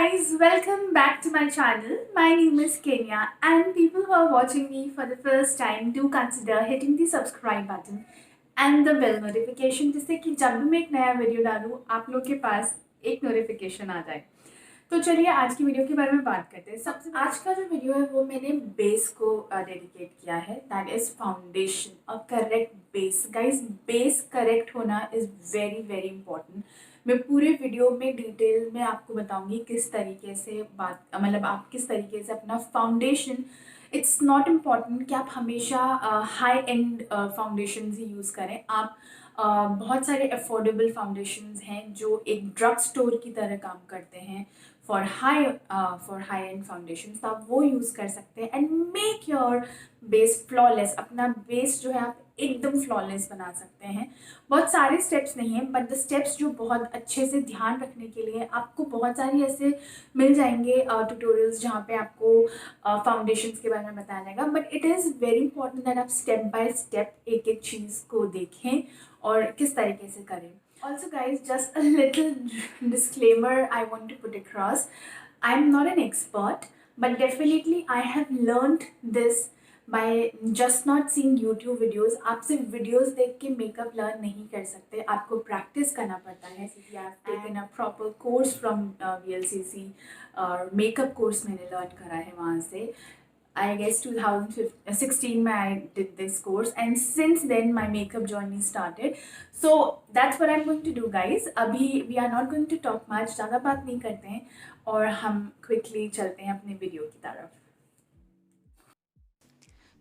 guys, welcome back to my channel. My name is Kenya, and people who are watching me for the first time do consider hitting the subscribe button and the bell notification जिससे कि जब भी मैं एक नया video डालूँ आप लोग के पास एक नोटिफिकेशन आ जाए। तो चलिए आज की वीडियो के बारे में बात करते हैं। सबसे आज का जो वीडियो है वो मैंने बेस को डेडिकेट किया है, that is foundation, a correct base. Guys, base correct होना इज़ वेरी वेरी इंपॉर्टेंट। मैं पूरे वीडियो में डिटेल में आपको बताऊंगी किस तरीके से मतलब आप किस तरीके से अपना फाउंडेशन, इट्स नॉट इम्पॉर्टेंट कि आप हमेशा high and foundations he use करें। आप बहुत सारे अफोर्डेबल फाउंडेशंस हैं जो एक ड्रग स्टोर की तरह काम करते हैं फॉर हाई एंड फाउंडेशन, तो आप वो यूज़ कर सकते हैं and make your base flawless. अपना बेस जो है आप एकदम फ्लॉलेस बना सकते हैं। बहुत सारे स्टेप्स नहीं हैं, बट द स्टेप्स जो बहुत अच्छे से ध्यान रखने के लिए आपको बहुत सारी ऐसे मिल जाएंगे ट्यूटोरियल्स जहाँ पे आपको फाउंडेशंस के बारे में बताया जाएगा। But it is very important that आप स्टेप बाय स्टेप एक एक चीज़ को देखें और किस तरीके से करें। Also guys, just a little disclaimer I want to put across. I am not an expert, but definitely I have learned this by just not seeing YouTube videos. आप सिर्फ वीडियोस देख के मेकअप लर्न नहीं कर सकते, आपको practice करना पड़ता है। I have taken a proper course from VLCC और मेकअप कोर्स मैंने लर्न करा है वहाँ से। I guess 2016 I did this course, and since then my makeup journey started. So that's what I'm going to do guys. अभी we are not going to talk much, ज़्यादा बात नहीं करते हैं और हम quickly चलते हैं अपने वीडियो की तरफ।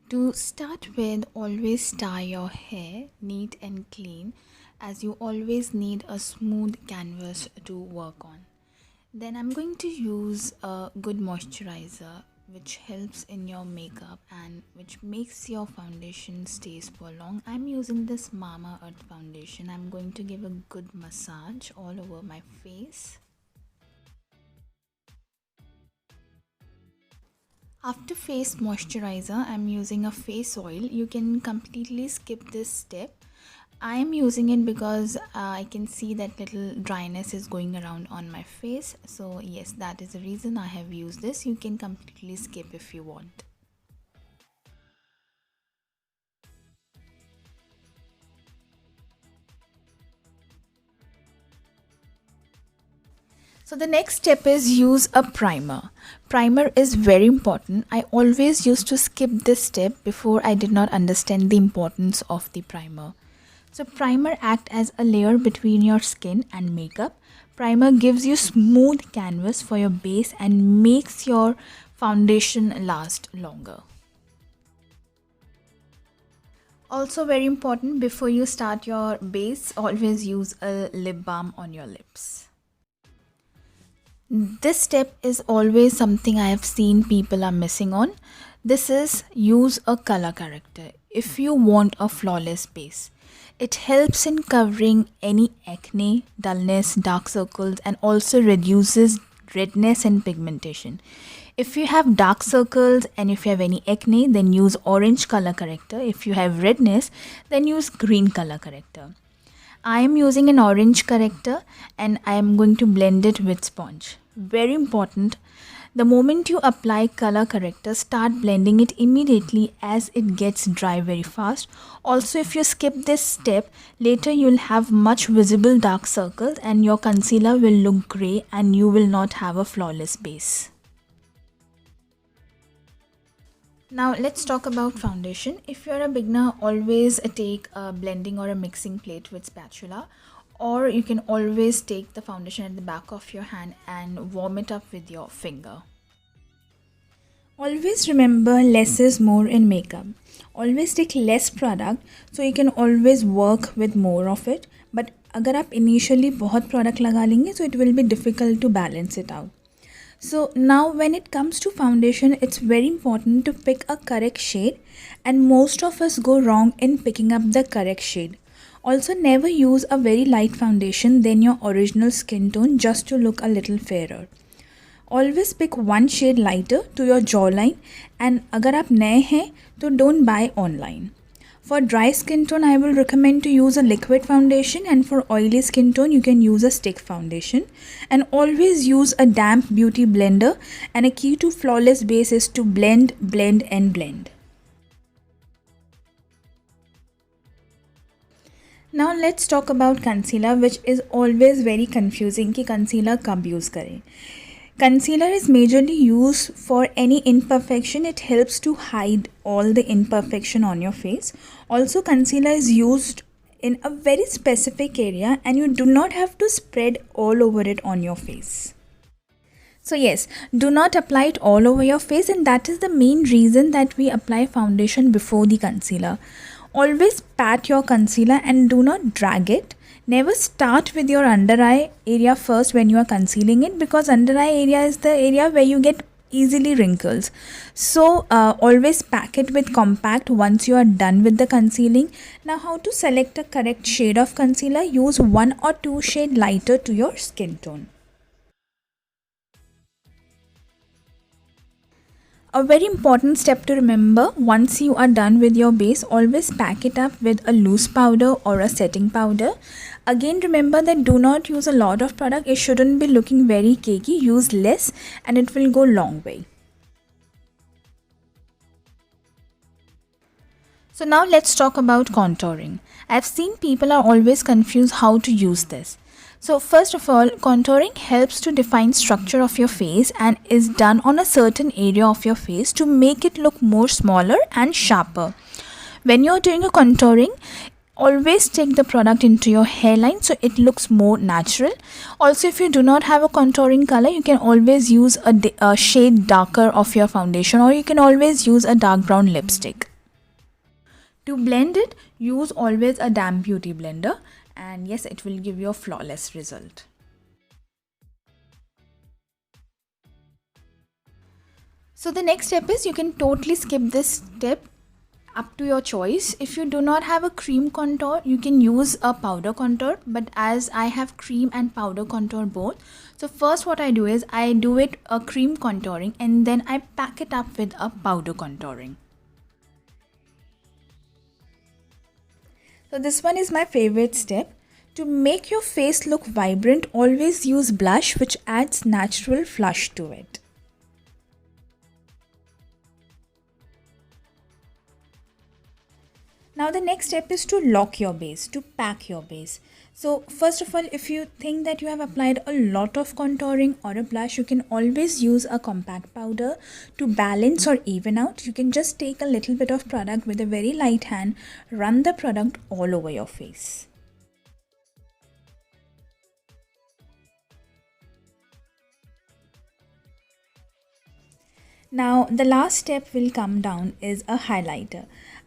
To start with, always tie your hair neat and clean, as you always need a smooth canvas to work on. Then I'm going to use a good moisturizer which helps in your makeup and which makes your foundation stays for long. I'm using this Mama Earth foundation. I'm going to give a good massage all over my face. After face moisturizer, I'm using a face oil. You can completely skip this step. I am using it because I can see that little dryness is going around on my face. So yes, that is the reason I have used this. You can completely skip if you want. So the next step is use a primer. Primer is very important. I always used to skip this step before I did not understand the importance of the primer. So primer acts as a layer between your skin and makeup. Primer gives you smooth canvas for your base and makes your foundation last longer. Also very important, before you start your base, always use a lip balm on your lips. This step is always something I have seen people are missing on. This is use a color corrector if you want a flawless base. It helps in covering any acne, dullness, dark circles, and also reduces redness and pigmentation. If you have dark circles and if you have any acne, then use orange color corrector. If you have redness, then use green color corrector. I am using an orange corrector and I am going to blend it with sponge. Very important, the moment you apply color corrector, start blending it immediately as it gets dry very fast. Also, if you skip this step, later you will have much visible dark circles and your concealer will look grey and you will not have a flawless base. Now let's talk about foundation. If you're a beginner, always take a blending or a mixing plate with spatula, or you can always take the foundation at the back of your hand and warm it up with your finger. Always remember, less is more in makeup. Always take less product so you can always work with more of it. But अगर आप initially बहुत product लगा लेंगे, so it will be difficult to balance it out. So now when it comes to foundation, it's very important to pick a correct shade, and most of us go wrong in picking up the correct shade. Also, never use a very light foundation than your original skin tone just to look a little fairer. Always pick one shade lighter to your jawline, and अगर आप नए हैं तो don't buy online. For dry skin tone, I will recommend to use a liquid foundation, and for oily skin tone, you can use a stick foundation. And always use a damp beauty blender, and a key to flawless base is to blend, blend and blend. Now let's talk about concealer, which is always very confusing कि concealer कब use करें. Concealer is majorly used for any imperfection. It helps to hide all the imperfection on your face. Also, concealer is used in a very specific area and you do not have to spread all over it on your face. So yes, do not apply it all over your face, and that is the main reason that we apply foundation before the concealer. Always pat your concealer and do not drag it. Never start with your under eye area first when you are concealing it, because under eye area is the area where you get easily wrinkles. So always pack it with compact once you are done with the concealing. Now, how to select a correct shade of concealer? Use 1 or 2 shade lighter to your skin tone. A very important step to remember: once you are done with your base, always pack it up with a loose powder or a setting powder. Again, remember that do not use a lot of product. It shouldn't be looking very cakey. Use less and it will go long way. So now let's talk about contouring. I've seen people are always confused how to use this. So first of all, contouring helps to define structure of your face and is done on a certain area of your face to make it look more smaller and sharper. When you're doing a contouring, always take the product into your hairline so it looks more natural. Also, if you do not have a contouring color, you can always use a shade darker of your foundation, or you can always use a dark brown lipstick. To blend it, use always a damp beauty blender, and yes, it will give you a flawless result. So the next step is, you can totally skip this step, up to your choice. If you do not have a cream contour, you can use a powder contour, but as I have cream and powder contour both, so first what I do is I do it a cream contouring and then I pack it up with a powder contouring. So this one is my favorite step. To make your face look vibrant, always use blush, which adds natural flush to it. Now the next step is to lock your base, to pack your base. So first of all, if you think that you have applied a lot of contouring or a blush, you can always use a compact powder to balance or even out. You can just take a little bit of product with a very light hand, run the product all over your face. Now the last step will come down is a highlighter.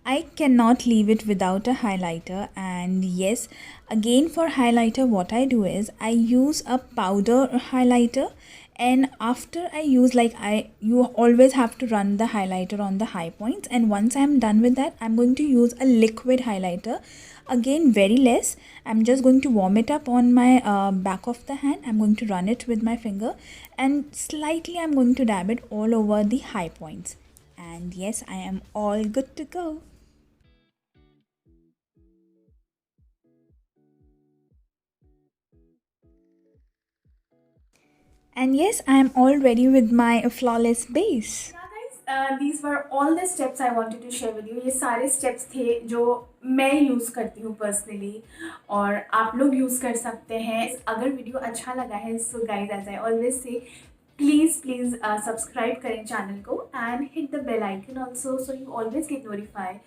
I cannot leave it without a highlighter, and yes, again for highlighter what I do is I use a powder highlighter, and after I use, you always have to run the highlighter on the high points, and once I'm done with that, I'm going to use a liquid highlighter. Again, very less. I'm just going to warm it up on my back of the hand. I'm going to run it with my finger and slightly I'm going to dab it all over the high points. And yes, I am all good to go. And yes, I am all ready with my flawless base. These were all the steps I wanted to share with you. ये सारे steps थे जो मैं use करती हूँ personally और आप लोग यूज़ कर सकते हैं. अगर वीडियो अच्छा लगा है, so guys, as I always say, please subscribe करें channel को and hit the bell icon also so you always get notified.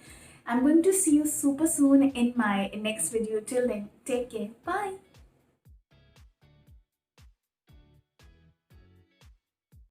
I'm going to see you super soon in my next video. Till then, take care. Bye.